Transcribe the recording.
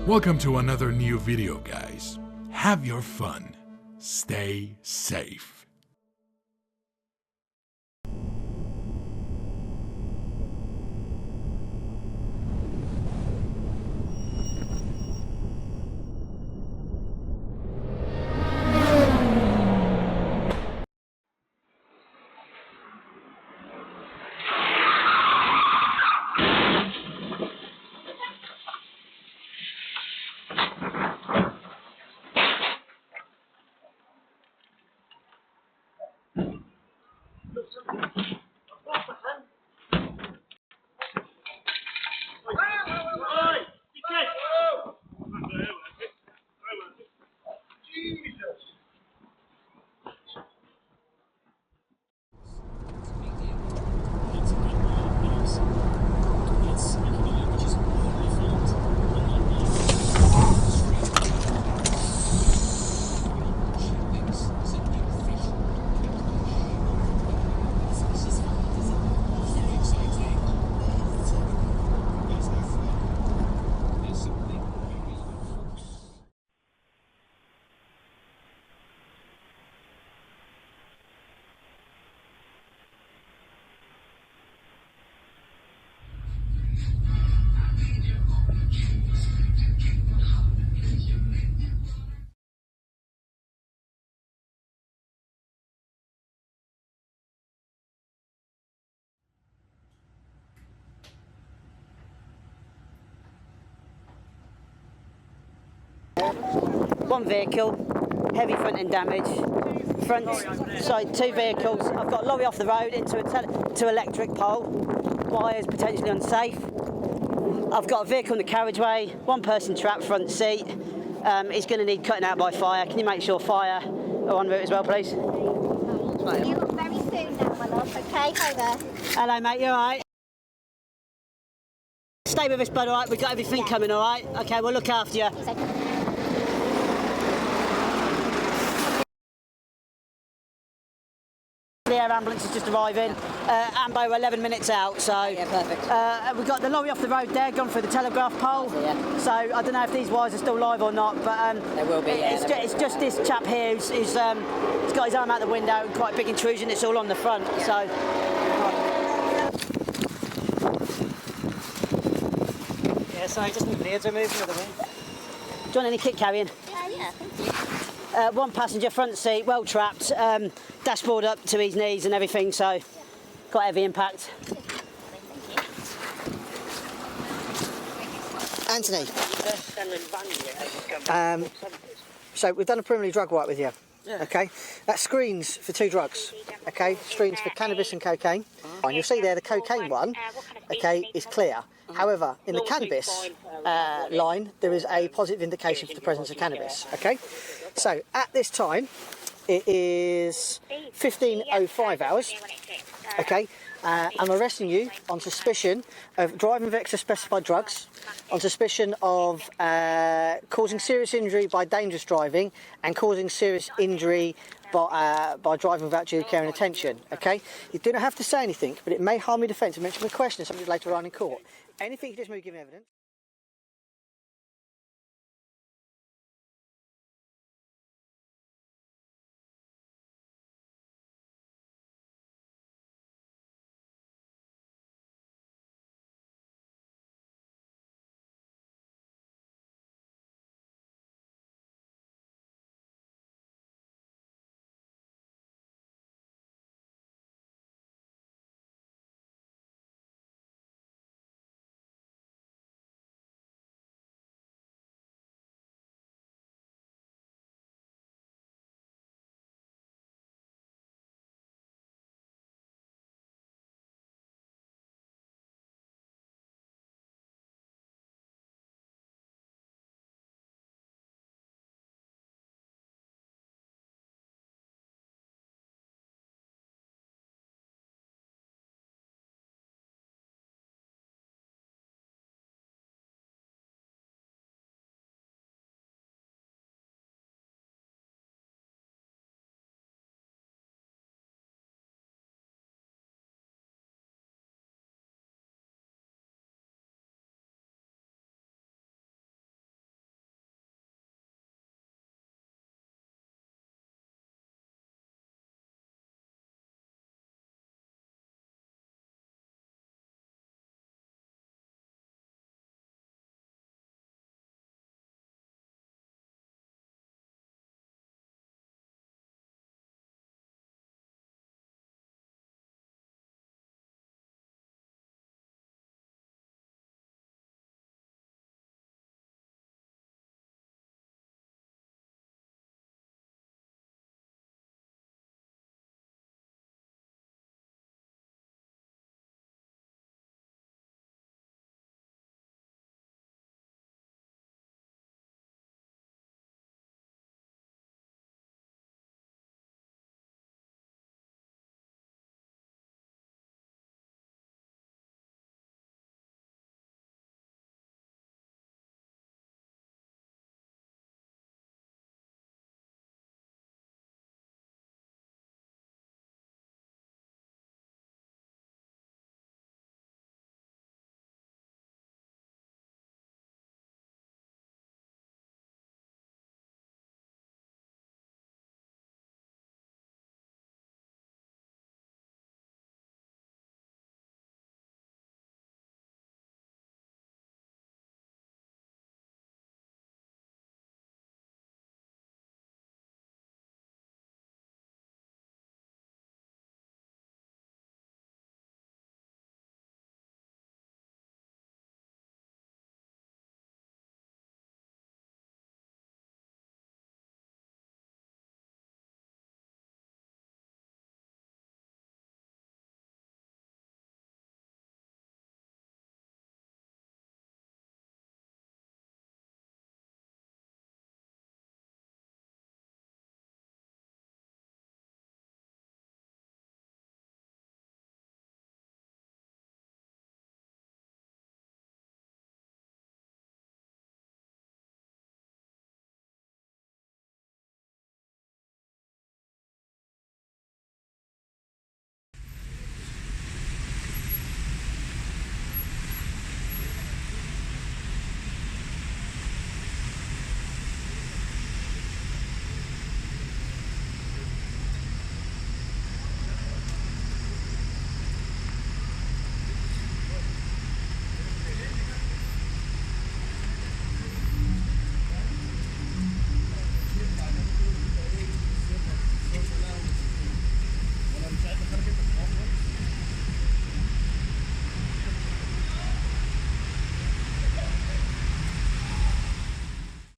Welcome to another new video, guys. Have your fun. Stay safe. One vehicle, heavy front end damage. Two vehicles. I've got a lorry off the road into a electric pole. Wires potentially unsafe. I've got a vehicle in the carriageway. One person trapped front seat. He's going to need cutting out by fire. Can you make sure fire are en route as well, please? You look very soon now, my love. Okay, hi there. Hello, mate. You all right? Stay with us, bud. All right. We've got everything coming. All right. Okay, we'll look after you. The air ambulance is just arriving. Ambo, we're 11 minutes out, so Yeah, perfect. We've got the lorry off the road there, gone through the telegraph pole. Yeah. So I don't know if these wires are still live or not, but They will be. Yeah, it's just this chap here who's he's got his arm out the window and quite a big intrusion. It's all on the front. Yeah. So. Yeah, sorry, just need the ears removed the other way. Do you want any kit carrying? Yeah, thank you. One passenger front seat, well trapped, dashboard up to his knees and everything, so got heavy impact. Anthony, so we've done a preliminary drug wipe with you. Yeah. Okay, that screens for 2 drugs. Okay, screens for cannabis and cocaine. And you'll see there the cocaine one, okay, is clear. However, in the cannabis line, there is a positive indication for the presence of cannabis. Okay, so at this time, it is 15:05 hours. Okay, I'm arresting you on suspicion of driving with excess specified drugs, on suspicion of causing serious injury by dangerous driving, and causing serious injury by driving without due care and attention. Okay, you do not have to say anything, but it may harm your defence and mention the question of somebody later on in court. Anything you just move giving evidence.